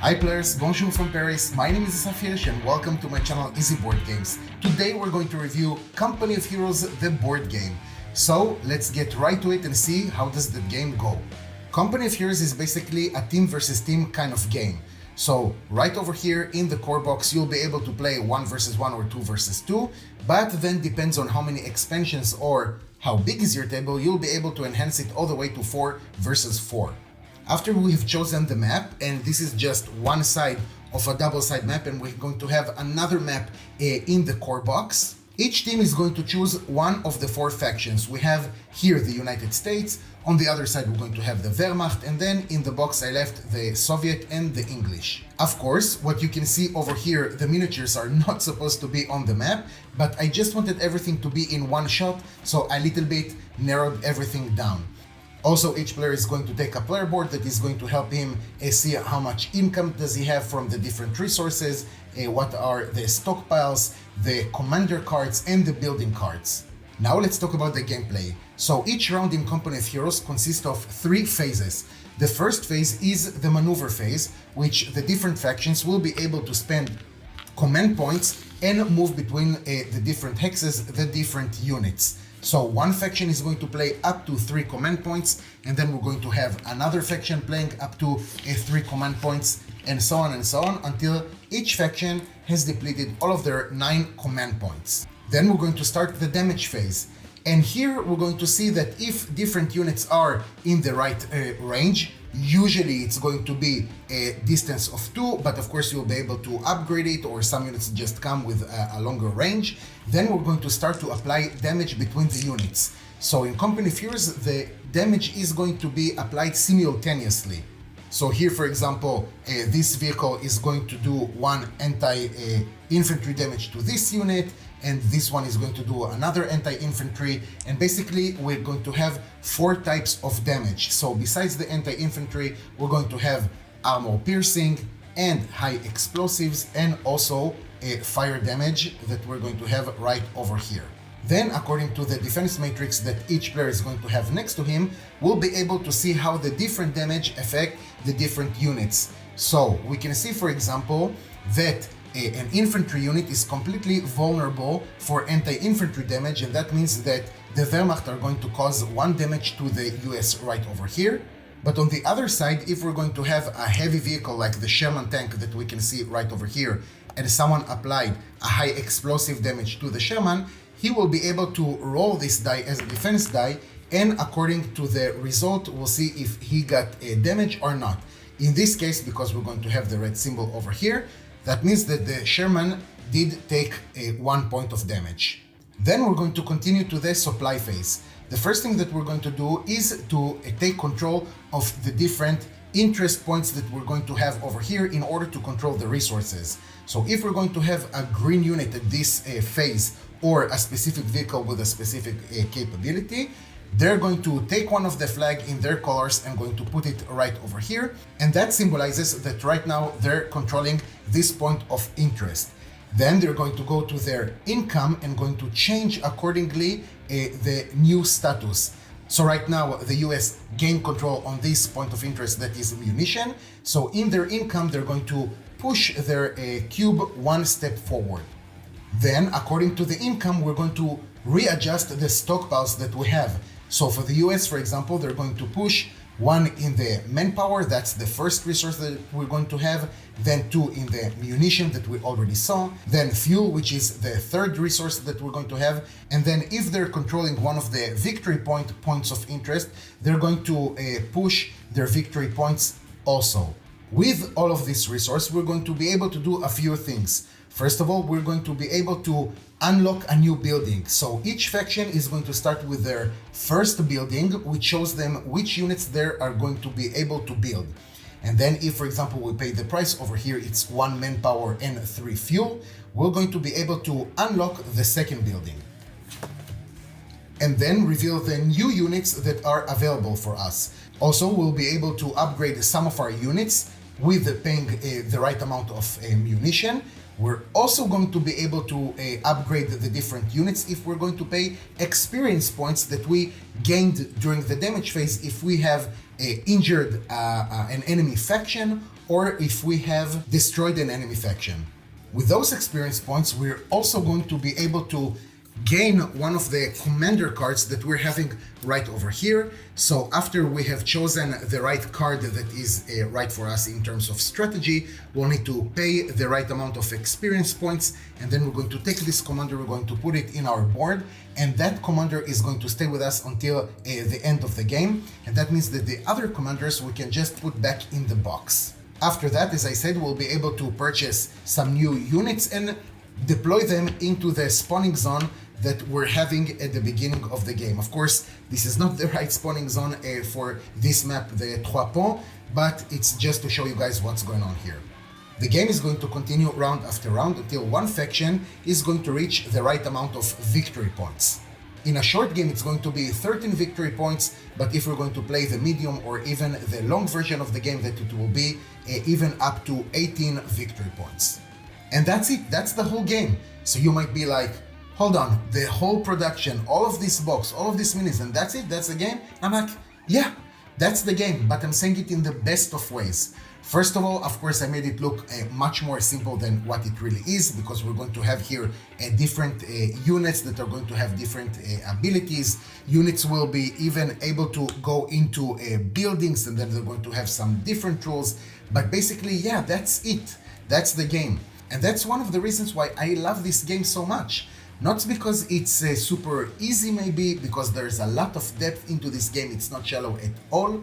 Hi players, bonjour from Paris, my name is Asaf and welcome to my channel Easy Board Games. Today we're going to review Company of Heroes, the board game. So let's get right to it and see how does the game go. Company of Heroes is basically a team versus team kind of game. So right over here in the core box you'll be able to play 1 versus 1 or 2 versus 2, but then depends on how many expansions or how big is your table, you'll be able to enhance it all the way to 4 versus 4. After we've chosen the map, and this is just one side of a double side map, and we're going to have another map in the core box, each team is going to choose one of the 4 factions. We have here the United States, on the other side we're going to have the Wehrmacht, and then in the box I left the Soviet and the English. Of course, what you can see over here, the miniatures are not supposed to be on the map, but I just wanted everything to be in one shot, so I little bit narrowed everything down. Also, each player is going to take a player board that is going to help him see how much income does he have from the different resources, what are the stockpiles, the commander cards, and the building cards. Now let's talk about the gameplay. So each round in Company of Heroes consists of 3 phases. The first phase is the maneuver phase, which the different factions will be able to spend command points and move between the different hexes, the different units. So one faction is going to play up to 3 command points, and then we're going to have another faction playing up to 3 command points, and so on until each faction has depleted all of their 9 command points. Then we're going to start the damage phase. And here we're going to see that if different units are in the right range, usually it's going to be a distance of 2, but of course you'll be able to upgrade it, or some units just come with a longer range. Then we're going to start to apply damage between the units. So in Company of Heroes, the damage is going to be applied simultaneously. So here, for example, this vehicle is going to do 1 anti-infantry damage to this unit, and this one is going to do another anti-infantry, and basically we're going to have 4 types of damage. So besides the anti-infantry, we're going to have armor piercing and high explosives, and also a fire damage that we're going to have right over here. Then, according to the defense matrix that each player is going to have next to him, we'll be able to see how the different damage affect the different units. So we can see, for example, that an infantry unit is completely vulnerable for anti-infantry damage, and that means that the Wehrmacht are going to cause 1 damage to the US right over here. But on the other side, if we're going to have a heavy vehicle like the Sherman tank that we can see right over here, and someone applied a high explosive damage to the Sherman, he will be able to roll this die as a defense die, and according to the result, we'll see if he got a damage or not. In this case, because we're going to have the red symbol over here, that means that the Sherman did take 1 point of damage. Then we're going to continue to the supply phase. The first thing that we're going to do is to take control of the different interest points that we're going to have over here in order to control the resources. So if we're going to have a green unit at this phase, or a specific vehicle with a specific capability, they're going to take one of the flag in their colors and going to put it right over here. And that symbolizes that right now they're controlling this point of interest. Then they're going to go to their income and going to change accordingly the new status. So right now the US gain control on this point of interest that is munition. So in their income, they're going to push their cube 1 step forward. Then, according to the income, we're going to readjust the stockpiles that we have. So for the US, for example, they're going to push 1 in the manpower, that's the first resource that we're going to have, then 2 in the munition that we already saw, then fuel, which is the third resource that we're going to have, and then if they're controlling one of the victory points of interest, they're going to push their victory points also. With all of this resource, we're going to be able to do a few things. First of all, we're going to be able to unlock a new building. So each faction is going to start with their first building, which shows them which units they are going to be able to build. And then if, for example, we pay the price over here, it's 1 manpower and 3 fuel, we're going to be able to unlock the second building. And then reveal the new units that are available for us. Also, we'll be able to upgrade some of our units with paying the right amount of munition. We're also going to be able to upgrade the different units if we're going to pay experience points that we gained during the damage phase if we have injured an enemy faction, or if we have destroyed an enemy faction. With those experience points, we're also going to be able to gain one of the commander cards that we're having right over here. So after we have chosen the right card that is right for us in terms of strategy, we'll need to pay the right amount of experience points, and then we're going to take this commander, we're going to put it in our board, and that commander is going to stay with us until the end of the game. And that means that the other commanders we can just put back in the box. After that, as I said, we'll be able to purchase some new units and deploy them into the spawning zone that we're having at the beginning of the game. Of course, this is not the right spawning zone for this map, the Trois Ponts, but it's just to show you guys what's going on here. The game is going to continue round after round until one faction is going to reach the right amount of victory points. In a short game, it's going to be 13 victory points, but if we're going to play the medium or even the long version of the game, that it will be even up to 18 victory points. And that's it, that's the whole game. So you might be like, hold on, the whole production, all of this box, all of these minis, and that's it, that's the game? I'm like, yeah, that's the game, but I'm saying it in the best of ways. First of all, of course, I made it look much more simple than what it really is, because we're going to have here different units that are going to have different abilities. Units will be even able to go into buildings, and then they're going to have some different rules. But basically, yeah, that's it. That's the game. And that's one of the reasons why I love this game so much. Not because it's super easy, maybe, because there's a lot of depth into this game. It's not shallow at all,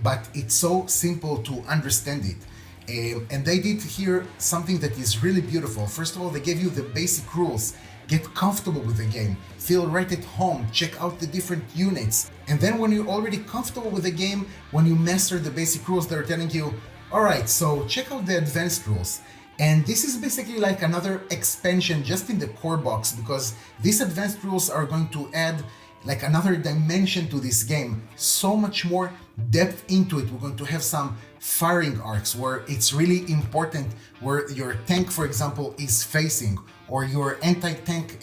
but it's so simple to understand it. And they did here something that is really beautiful. First of all, they gave you the basic rules. Get comfortable with the game, feel right at home, check out the different units. And then when you're already comfortable with the game, when you master the basic rules, they're telling you, all right, so check out the advanced rules. And this is basically like another expansion just in the core box, because these advanced rules are going to add like another dimension to this game, so much more depth into it. We're going to have some firing arcs where it's really important where your tank, for example, is facing, or your anti-tank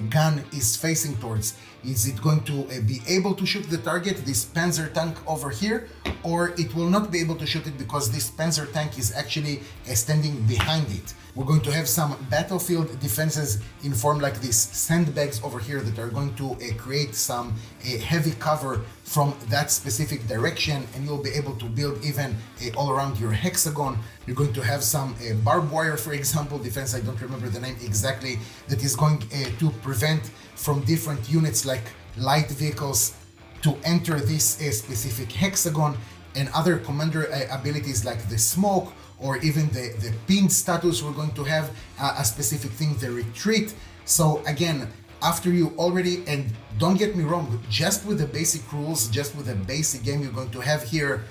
gun is facing towards. Is it going to be able to shoot the target, this Panzer tank over here, or it will not be able to shoot it because this Panzer tank is actually standing behind it? We're going to have some battlefield defenses in form like these sandbags over here that are going to create some heavy cover from that specific direction, and you'll be able to build even all around your hexagon. You're going to have some barbed wire, for example, defense, I don't remember the name exactly, that is going to prevent from different units like light vehicles to enter this specific hexagon, and other commander abilities like the smoke, or even the ping status. We're going to have a specific thing, the retreat. So again, after you already, and don't get me wrong, just with the basic rules, just with the basic game, you're going to have here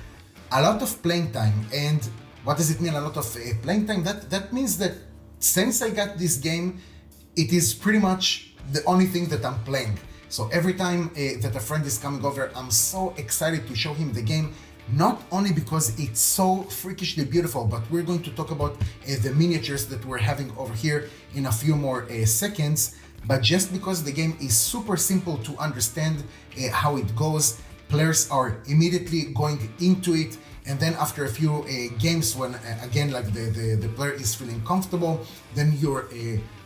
a lot of playing time. And what does it mean, a lot of playing time? That means that since I got this game, it is pretty much the only thing that I'm playing. So every time that a friend is coming over, I'm so excited to show him the game. Not only because it's so freakishly beautiful, but we're going to talk about the miniatures that we're having over here in a few more seconds, but just because the game is super simple to understand how it goes. Players are immediately going into it, and then after a few games, when again, like the player is feeling comfortable, then you're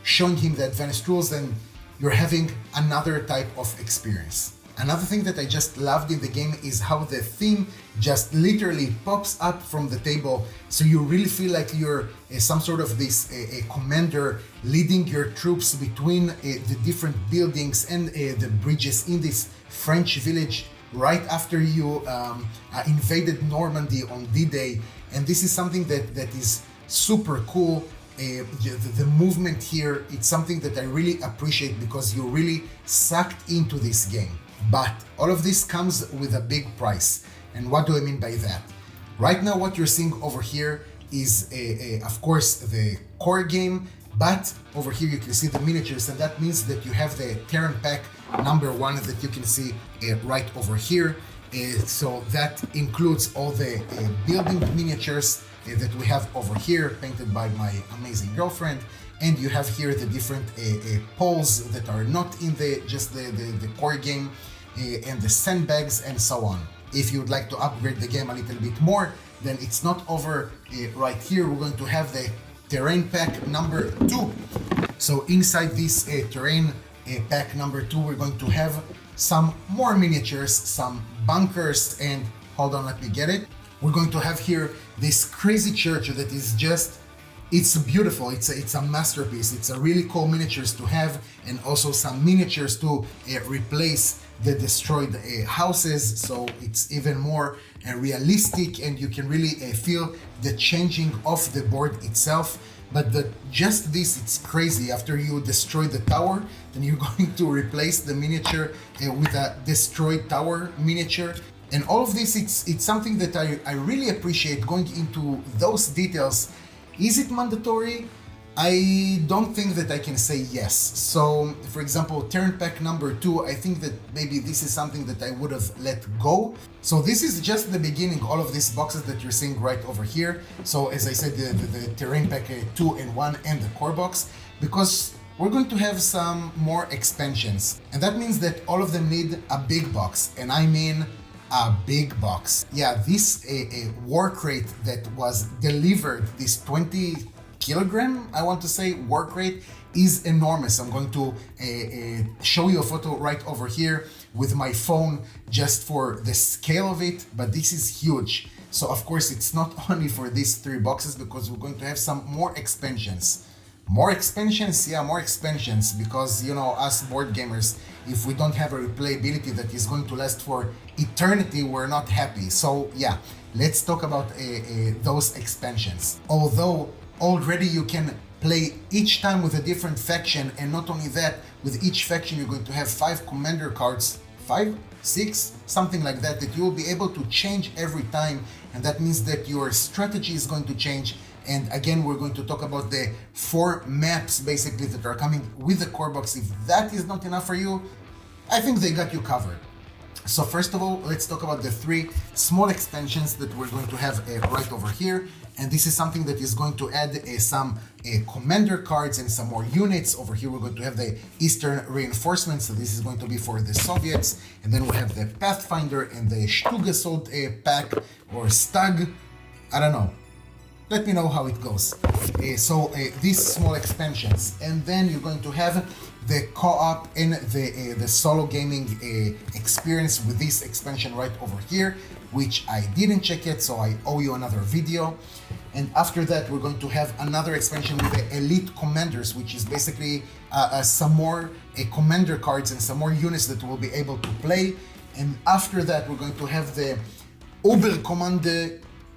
showing him the advanced rules, and you're having another type of experience. Another thing that I just loved in the game is how the theme just literally pops up from the table, so you really feel like you're some sort of this commander leading your troops between the different buildings and the bridges in this French village right after you invaded Normandy on D-Day. And this is something that is super cool. The movement here, it's something that I really appreciate, because you're really sucked into this game. But all of this comes with a big price. And what do I mean by that? Right now, what you're seeing over here is, of course, the core game, but over here you can see the miniatures, and that means that you have the Terran Pack #1 that you can see right over here. So that includes all the building miniatures that we have over here, painted by my amazing girlfriend. And you have here the different poles that are not in just the core game, and the sandbags and so on. If you would like to upgrade the game a little bit more, then it's not over right here. We're going to have the terrain pack number 2. So inside this terrain pack number 2, we're going to have some more miniatures, some bunkers, and hold on, let me get it. We're going to have here this crazy church that is just, it's beautiful. It's a masterpiece. It's a really cool miniatures to have, and also some miniatures to replace the destroyed houses. So it's even more realistic, and you can really feel the changing of the board itself. But just this, it's crazy. After you destroy the tower, then you're going to replace the miniature with a destroyed tower miniature. And all of this, it's something that I really appreciate, going into those details. Is it mandatory? I don't think that I can say yes. So, for example, terrain pack number 2, I think that maybe this is something that I would have let go. So this is just the beginning, all of these boxes that you're seeing right over here. So as I said, the terrain pack 2 and 1 and the core box, because we're going to have some more expansions. And that means that all of them need a big box, and I mean a big box. Yeah, this a war crate that was delivered, this 20 kilogram, I want to say, war crate, is enormous. I'm going to show you a photo right over here with my phone just for the scale of it, but this is huge. So of course it's not only for these 3 boxes, because we're going to have some more expansions. More expansions? Yeah, more expansions, because, you know, us board gamers, if we don't have a replayability that is going to last for eternity, we're not happy. So yeah, let's talk about those expansions. Although already you can play each time with a different faction, and not only that, with each faction you're going to have 5 commander cards, 5, 6, something like that, that you will be able to change every time, and that means that your strategy is going to change. And again, we're going to talk about the 4 maps basically that are coming with the core box. If that is not enough for you, I think they got you covered. So first of all, let's talk about the 3 small expansions that we're going to have right over here. And this is something that is going to add some commander cards and some more units. Over here we're going to have the Eastern Reinforcements, so this is going to be for the Soviets. And then we have the Pathfinder and the Stugessold pack, or Stag, I don't know. Let me know how it goes. These small expansions, and then you're going to have the co-op and the solo gaming experience with this expansion right over here, which I didn't check yet, so I owe you another video. And after that, we're going to have another expansion with the Elite Commanders, which is basically some more commander cards and some more units that we'll be able to play. And after that, we're going to have the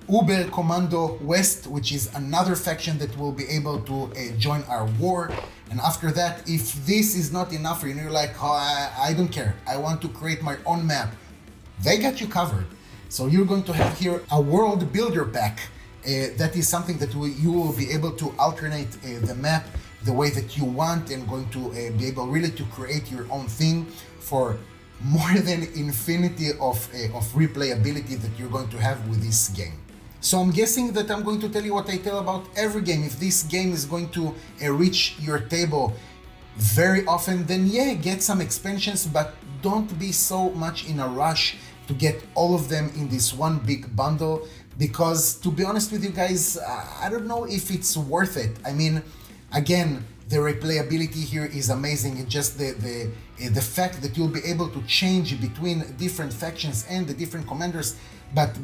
Uber-Kommando West, which is another faction that will be able to join our war. And after that, if this is not enough for you, and you're like, oh, I don't care, I want to create my own map, they got you covered. So you're going to have here a world builder pack. That is something that you will be able to alternate the map the way that you want, and going to be able really to create your own thing for more than infinity of replayability that you're going to have with this game. So I'm guessing that I'm going to tell you what I tell about every game. If this game is going to reach your table very often, then yeah, get some expansions, but don't be so much in a rush to get all of them in this one big bundle, because to be honest with you guys, I don't know if it's worth it. I mean, again, the replayability here is amazing. It's just the fact that you'll be able to change between different factions and the different commanders, but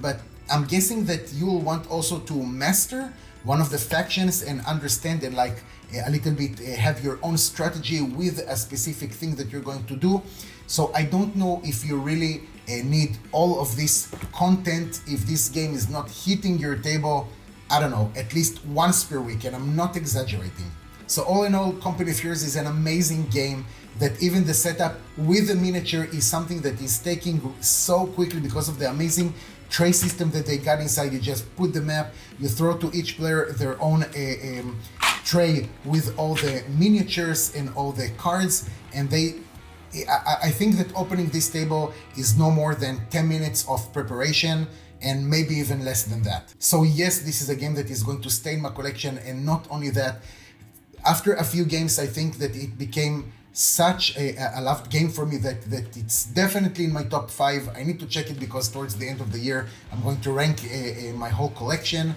I'm guessing that you'll want also to master one of the factions and understand and like a little bit have your own strategy with a specific thing that you're going to do. So I don't know if you really need all of this content, if this game is not hitting your table, I don't know, at least once per week, and I'm not exaggerating. So all in all, Company of Heroes is an amazing game that even the setup with the miniature is something that is taking so quickly because of the amazing tray system that they got inside. You just put the map, you throw to each player their own tray with all the miniatures and all the cards, and I think that opening this table is no more than 10 minutes of preparation, and maybe even less than that. So yes, this is a game that is going to stay in my collection, and not only that, after a few games I think that it became such a loved game for me that it's definitely in my top 5. I need to check it because towards the end of the year I'm going to rank my whole collection.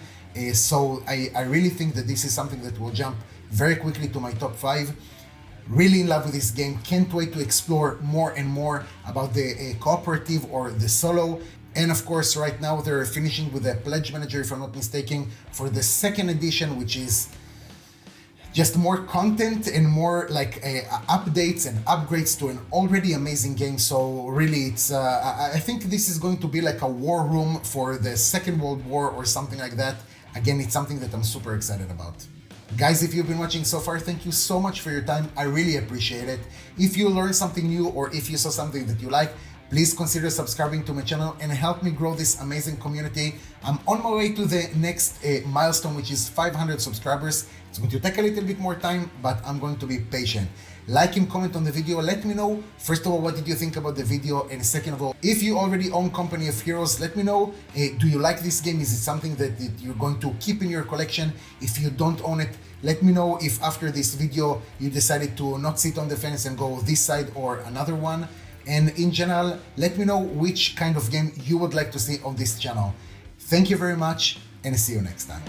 So I really think that this is something that will jump very quickly to my top 5. Really in love with this game. Can't wait to explore more and more about the cooperative or the solo. And of course, right now they're finishing with the Pledge Manager, if I'm not mistaken, for the second edition, which is just more content and more like updates and upgrades to an already amazing game. So really, it's I think this is going to be like a war room for the Second World War or something like that. Again, it's something that I'm super excited about. Guys, if you've been watching so far, thank you so much for your time. I really appreciate it. If you learned something new or if you saw something that you like, please consider subscribing to my channel and help me grow this amazing community. I'm on my way to the next milestone, which is 500 subscribers. It's going to take a little bit more time, but I'm going to be patient. Like and comment on the video. Let me know, first of all, what did you think about the video? And second of all, if you already own Company of Heroes, let me know, do you like this game? Is it something that you're going to keep in your collection? If you don't own it, let me know if after this video you decided to not sit on the fence and go this side or another one. And in general, let me know which kind of game you would like to see on this channel. Thank you very much and see you next time.